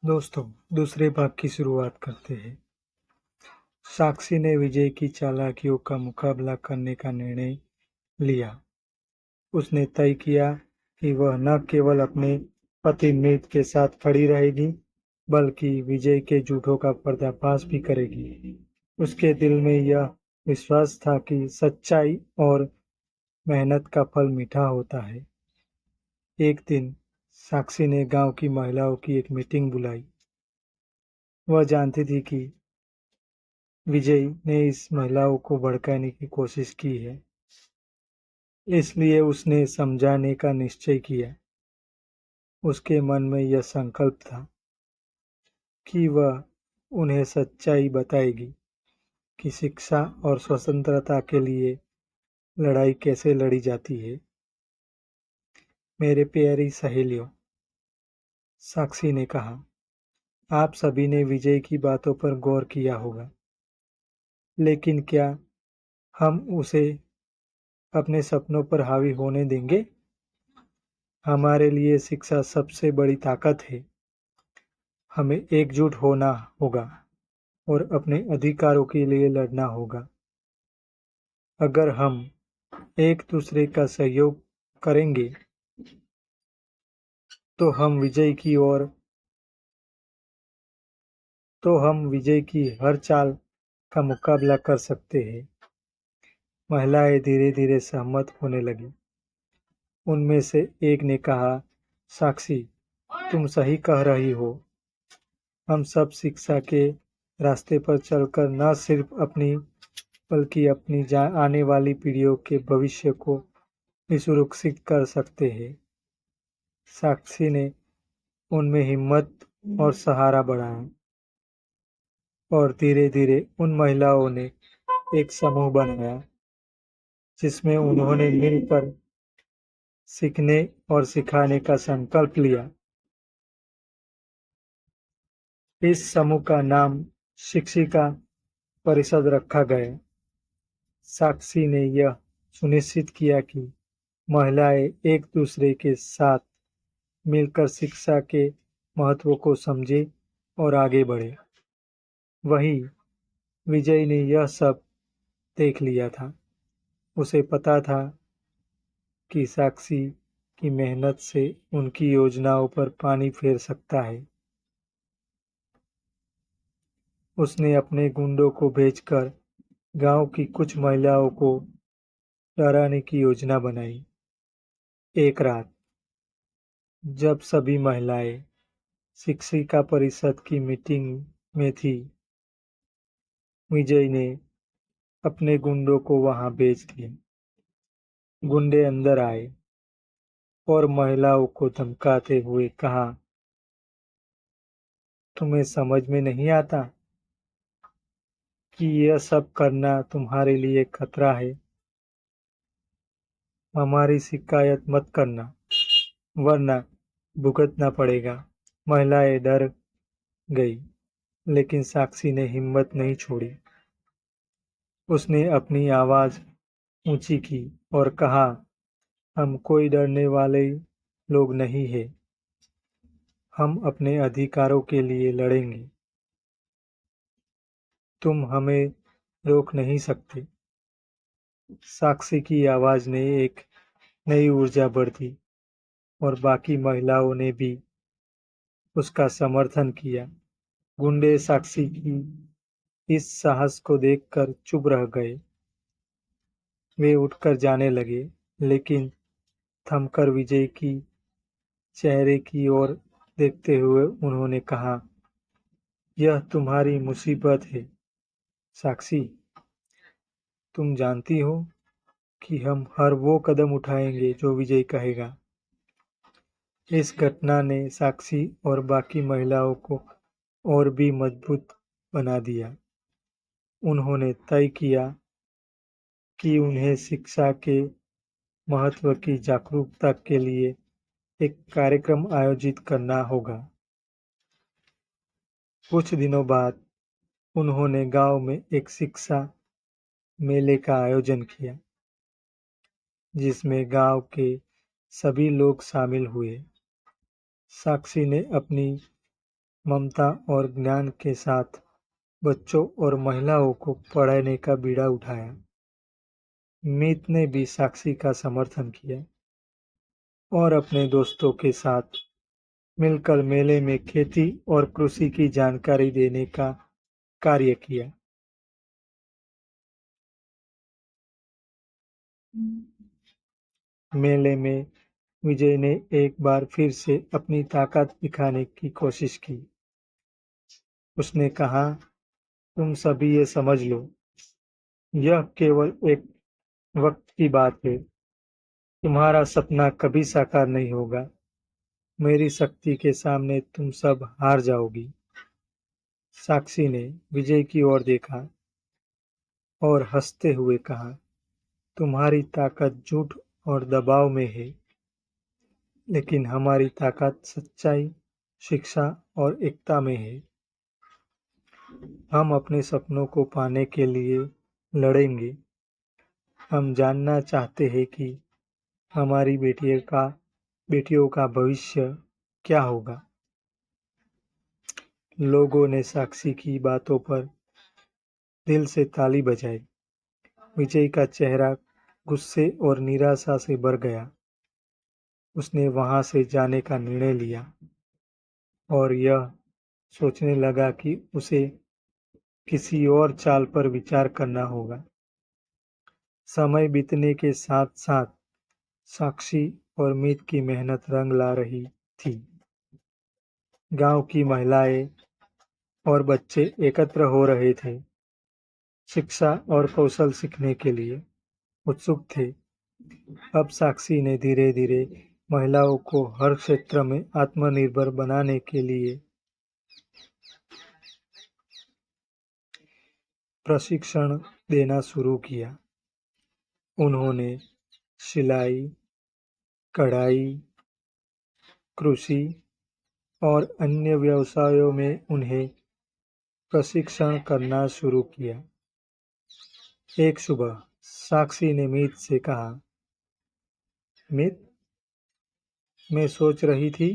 दोस्तों, दूसरे भाग की शुरुआत करते हैं। साक्षी ने विजय की चालाकियों का मुकाबला करने का निर्णय लिया। उसने तय किया कि वह न केवल अपने पति मृत के साथ खड़ी रहेगी, बल्कि विजय के झूठों का पर्दाफाश भी करेगी। उसके दिल में यह विश्वास था कि सच्चाई और मेहनत का फल मीठा होता है। एक दिन साक्षी ने गांव की महिलाओं की एक मीटिंग बुलाई। वह जानती थी कि विजय ने इस महिलाओं को भड़काने की कोशिश की है, इसलिए उसने समझाने का निश्चय किया। उसके मन में यह संकल्प था कि वह उन्हें सच्चाई बताएगी कि शिक्षा और स्वतंत्रता के लिए लड़ाई कैसे लड़ी जाती है। मेरे प्यारी सहेलियों, साक्षी ने कहा, आप सभी ने विजय की बातों पर गौर किया होगा, लेकिन क्या हम उसे अपने सपनों पर हावी होने देंगे? हमारे लिए शिक्षा सबसे बड़ी ताकत है। हमें एकजुट होना होगा और अपने अधिकारों के लिए लड़ना होगा। अगर हम एक दूसरे का सहयोग करेंगे, तो हम विजय की हर चाल का मुकाबला कर सकते हैं। महिलाएं धीरे धीरे सहमत होने लगी। उनमें से एक ने कहा, साक्षी, तुम सही कह रही हो। हम सब शिक्षा के रास्ते पर चलकर न सिर्फ अपनी बल्कि अपनी आने वाली पीढ़ियों के भविष्य को भी सुरक्षित कर सकते हैं। साक्षी ने उनमें हिम्मत और सहारा बढ़ाया और धीरे धीरे उन महिलाओं ने एक समूह बनाया जिसमें उन्होंने मिलकर सीखने और सिखाने का संकल्प लिया। इस समूह का नाम शिक्षिका परिषद रखा गया। साक्षी ने यह सुनिश्चित किया कि महिलाएं एक दूसरे के साथ मिलकर शिक्षा के महत्व को समझे और आगे बढ़े। वहीं विजय ने यह सब देख लिया था। उसे पता था कि साक्षी की मेहनत से उनकी योजनाओं पर पानी फेर सकता है। उसने अपने गुंडों को भेजकर गांव की कुछ महिलाओं को डराने की योजना बनाई। एक रात जब सभी महिलाएं शिक्षिका परिषद की मीटिंग में थी, विजय ने अपने गुंडों को वहां भेज दिया। गुंडे अंदर आए और महिलाओं को धमकाते हुए कहा, तुम्हें समझ में नहीं आता कि यह सब करना तुम्हारे लिए खतरा है? हमारी शिकायत मत करना, वरना भुगतना पड़ेगा। महिलाएं डर गई, लेकिन साक्षी ने हिम्मत नहीं छोड़ी। उसने अपनी आवाज ऊंची की और कहा, हम कोई डरने वाले लोग नहीं हैं। हम अपने अधिकारों के लिए लड़ेंगे। तुम हमें रोक नहीं सकते। साक्षी की आवाज ने एक नई ऊर्जा भर दी और बाकी महिलाओं ने भी उसका समर्थन किया। गुंडे साक्षी की इस साहस को देखकर चुप रह गए। वे उठकर जाने लगे, लेकिन थमकर विजय की चेहरे की ओर देखते हुए उन्होंने कहा, यह तुम्हारी मुसीबत है साक्षी। तुम जानती हो कि हम हर वो कदम उठाएंगे जो विजय कहेगा। इस घटना ने साक्षी और बाकी महिलाओं को और भी मजबूत बना दिया। उन्होंने तय किया कि उन्हें शिक्षा के महत्व की जागरूकता के लिए एक कार्यक्रम आयोजित करना होगा। कुछ दिनों बाद उन्होंने गांव में एक शिक्षा मेले का आयोजन किया, जिसमें गांव के सभी लोग शामिल हुए। साक्षी ने अपनी ममता और ज्ञान के साथ बच्चों और महिलाओं को पढ़ाने का बीड़ा उठाया। मीत ने भी साक्षी का समर्थन किया और अपने दोस्तों के साथ मिलकर मेले में खेती और कृषि की जानकारी देने का कार्य किया। मेले में विजय ने एक बार फिर से अपनी ताकत दिखाने की कोशिश की। उसने कहा, तुम सभी ये समझ लो, यह केवल एक वक्त की बात है। तुम्हारा सपना कभी साकार नहीं होगा। मेरी शक्ति के सामने तुम सब हार जाओगी। साक्षी ने विजय की ओर देखा और हंसते हुए कहा, तुम्हारी ताकत झूठ और दबाव में है, लेकिन हमारी ताकत सच्चाई, शिक्षा और एकता में है। हम अपने सपनों को पाने के लिए लड़ेंगे। हम जानना चाहते हैं कि हमारी बेटियों का भविष्य क्या होगा। लोगों ने साक्षी की बातों पर दिल से ताली बजाई। विजय का चेहरा गुस्से और निराशा से भर गया। उसने वहां से जाने का निर्णय लिया और यह सोचने लगा कि उसे किसी और चाल पर विचार करना होगा। समय बीतने के साथ साथ साक्षी और मीत की मेहनत रंग ला रही थी। गांव की महिलाएं और बच्चे एकत्र हो रहे थे, शिक्षा और कौशल सीखने के लिए उत्सुक थे। अब साक्षी ने धीरे धीरे महिलाओं को हर क्षेत्र में आत्मनिर्भर बनाने के लिए प्रशिक्षण देना शुरू किया। उन्होंने सिलाई, कढ़ाई, कृषि और अन्य व्यवसायों में उन्हें प्रशिक्षण करना शुरू किया। एक सुबह साक्षी ने मीत से कहा, मीत, मैं सोच रही थी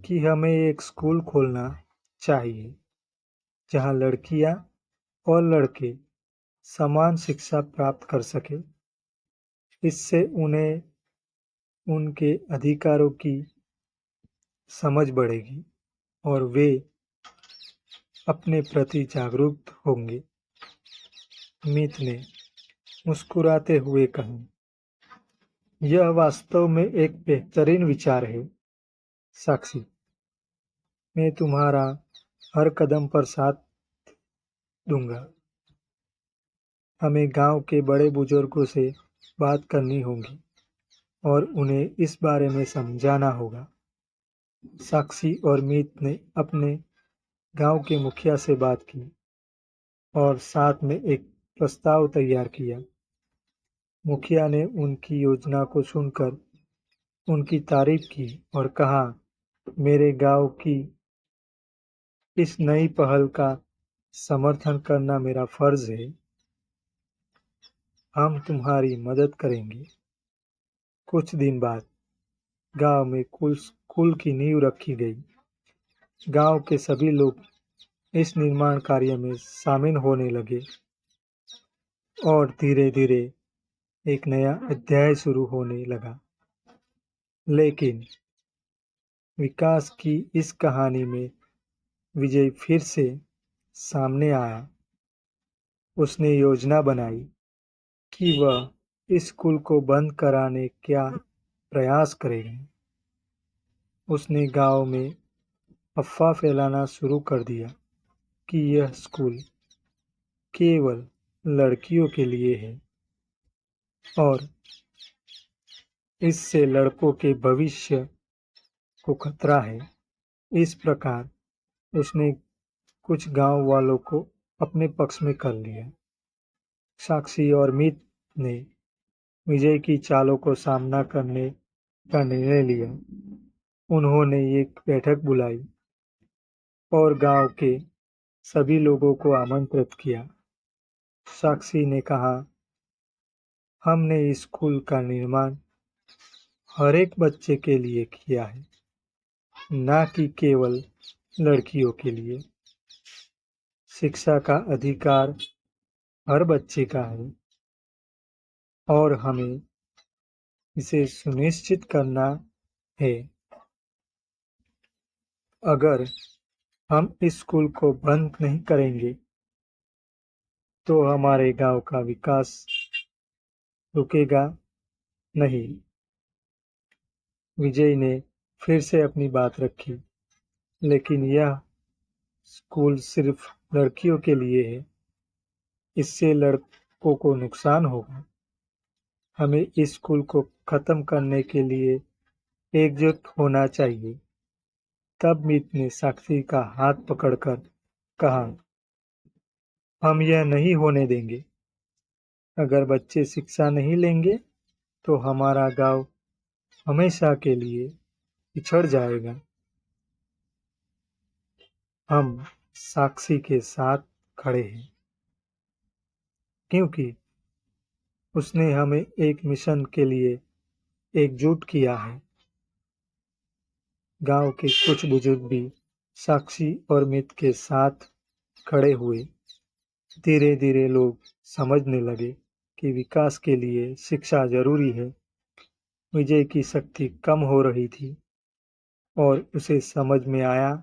कि हमें एक स्कूल खोलना चाहिए जहां लड़कियां और लड़के समान शिक्षा प्राप्त कर सके। इससे उन्हें उनके अधिकारों की समझ बढ़ेगी और वे अपने प्रति जागरूक होंगे। मीत ने मुस्कुराते हुए कहा, यह वास्तव में एक बेहतरीन विचार है साक्षी। मैं तुम्हारा हर कदम पर साथ दूंगा। हमें गांव के बड़े बुजुर्गों से बात करनी होगी और उन्हें इस बारे में समझाना होगा। साक्षी और मीत ने अपने गांव के मुखिया से बात की और साथ में एक प्रस्ताव तैयार किया। मुखिया ने उनकी योजना को सुनकर उनकी तारीफ की और कहा, मेरे गांव की इस नई पहल का समर्थन करना मेरा फर्ज है। हम तुम्हारी मदद करेंगे। कुछ दिन बाद गांव में स्कूल की नींव रखी गई। गांव के सभी लोग इस निर्माण कार्य में शामिल होने लगे और धीरे धीरे एक नया अध्याय शुरू होने लगा। लेकिन विकास की इस कहानी में विजय फिर से सामने आया। उसने योजना बनाई कि वह इस स्कूल को बंद कराने का प्रयास करेगा। उसने गांव में अफवाह फैलाना शुरू कर दिया कि यह स्कूल केवल लड़कियों के लिए है और इससे लड़कों के भविष्य को खतरा है। इस प्रकार उसने कुछ गांव वालों को अपने पक्ष में कर लिया। साक्षी और मीत ने विजय की चालों को सामना करने का निर्णय लिया। उन्होंने एक बैठक बुलाई और गांव के सभी लोगों को आमंत्रित किया। साक्षी ने कहा, हमने इस स्कूल का निर्माण हर एक बच्चे के लिए किया है, न कि केवल लड़कियों के लिए। शिक्षा का अधिकार हर बच्चे का है और हमें इसे सुनिश्चित करना है। अगर हम इस स्कूल को बंद नहीं करेंगे तो हमारे गांव का विकास रुकेगा नहीं। विजय ने फिर से अपनी बात रखी, लेकिन यह स्कूल सिर्फ लड़कियों के लिए है। इससे लड़कों को नुकसान होगा। हमें इस स्कूल को खत्म करने के लिए एकजुट होना चाहिए। तब मीत ने साक्षी का हाथ पकड़कर कहा, हम यह नहीं होने देंगे। अगर बच्चे शिक्षा नहीं लेंगे तो हमारा गांव हमेशा के लिए पिछड़ जाएगा। हम साक्षी के साथ खड़े हैं क्योंकि उसने हमें एक मिशन के लिए एकजुट किया है। गांव के कुछ बुजुर्ग भी साक्षी और मीत के साथ खड़े हुए। धीरे धीरे लोग समझने लगे कि विकास के लिए शिक्षा जरूरी है। विजय की शक्ति कम हो रही थी और उसे समझ में आया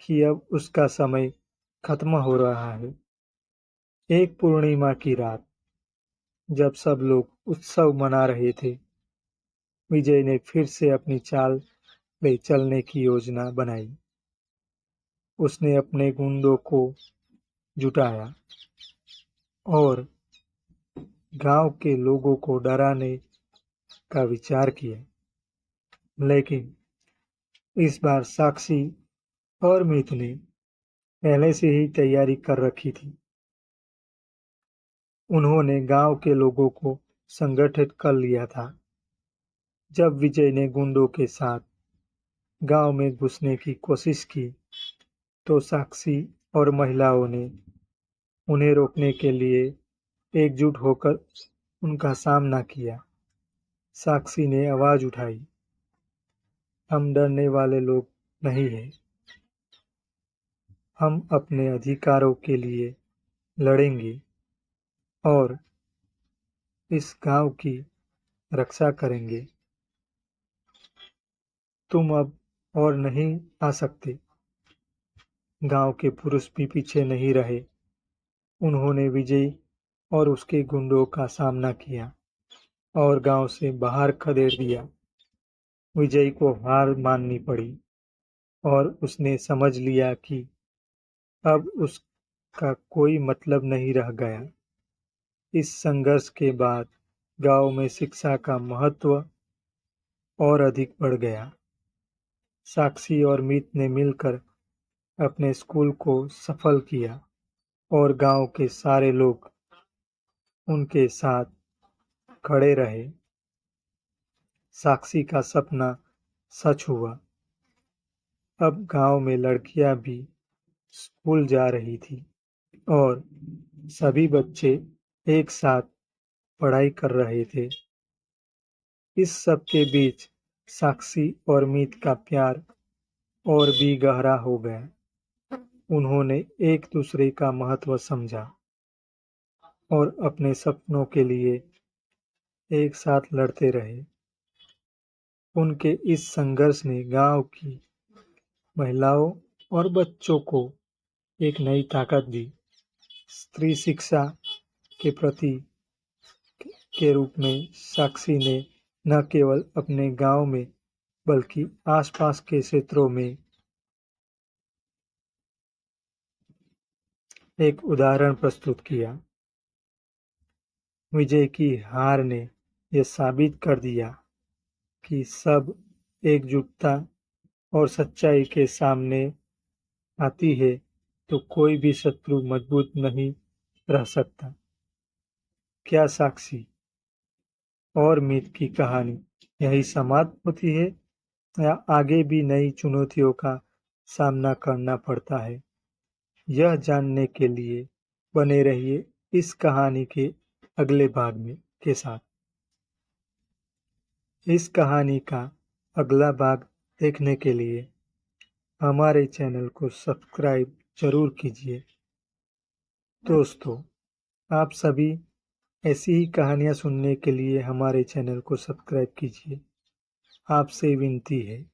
कि अब उसका समय खत्म हो रहा है। एक पूर्णिमा की रात, जब सब लोग उत्सव मना रहे थे, विजय ने फिर से अपनी चाल ले चलने की योजना बनाई। उसने अपने गुंडों को जुटाया और गांव के लोगों को डराने का विचार किया। लेकिन इस बार साक्षी और मीत ने पहले से ही तैयारी कर रखी थी। उन्होंने गांव के लोगों को संगठित कर लिया था। जब विजय ने गुंडों के साथ गांव में घुसने की कोशिश की तो साक्षी और महिलाओं ने उन्हें रोकने के लिए एकजुट होकर उनका सामना किया। साक्षी ने आवाज उठाई, हम डरने वाले लोग नहीं हैं। हम अपने अधिकारों के लिए लड़ेंगे और इस गांव की रक्षा करेंगे। तुम अब और नहीं आ सकते। गांव के पुरुष भी पीछे नहीं रहे। उन्होंने विजय और उसके गुंडों का सामना किया और गांव से बाहर खदेड़ दिया। विजय को हार माननी पड़ी और उसने समझ लिया कि अब उसका कोई मतलब नहीं रह गया। इस संघर्ष के बाद गांव में शिक्षा का महत्व और अधिक बढ़ गया। साक्षी और मीत ने मिलकर अपने स्कूल को सफल किया और गांव के सारे लोग उनके साथ खड़े रहे। साक्षी का सपना सच हुआ। अब गांव में लड़कियां भी स्कूल जा रही थी और सभी बच्चे एक साथ पढ़ाई कर रहे थे। इस सब के बीच साक्षी और मीत का प्यार और भी गहरा हो गया। उन्होंने एक दूसरे का महत्व समझा और अपने सपनों के लिए एक साथ लड़ते रहे। उनके इस संघर्ष ने गांव की महिलाओं और बच्चों को एक नई ताकत दी। स्त्री शिक्षा के प्रति के रूप में साक्षी ने न केवल अपने गांव में बल्कि आसपास के क्षेत्रों में एक उदाहरण प्रस्तुत किया। विजय की हार ने यह साबित कर दिया कि सब एकजुटता और सच्चाई के सामने आती है तो कोई भी शत्रु मजबूत नहीं रह सकता। क्या साक्षी और मीत की कहानी यही समाप्त होती है या आगे भी नई चुनौतियों का सामना करना पड़ता है? यह जानने के लिए बने रहिए इस कहानी के अगले भाग में के साथ। इस कहानी का अगला भाग देखने के लिए हमारे चैनल को सब्सक्राइब जरूर कीजिए। दोस्तों, आप सभी ऐसी ही कहानियाँ सुनने के लिए हमारे चैनल को सब्सक्राइब कीजिए। आपसे विनती है।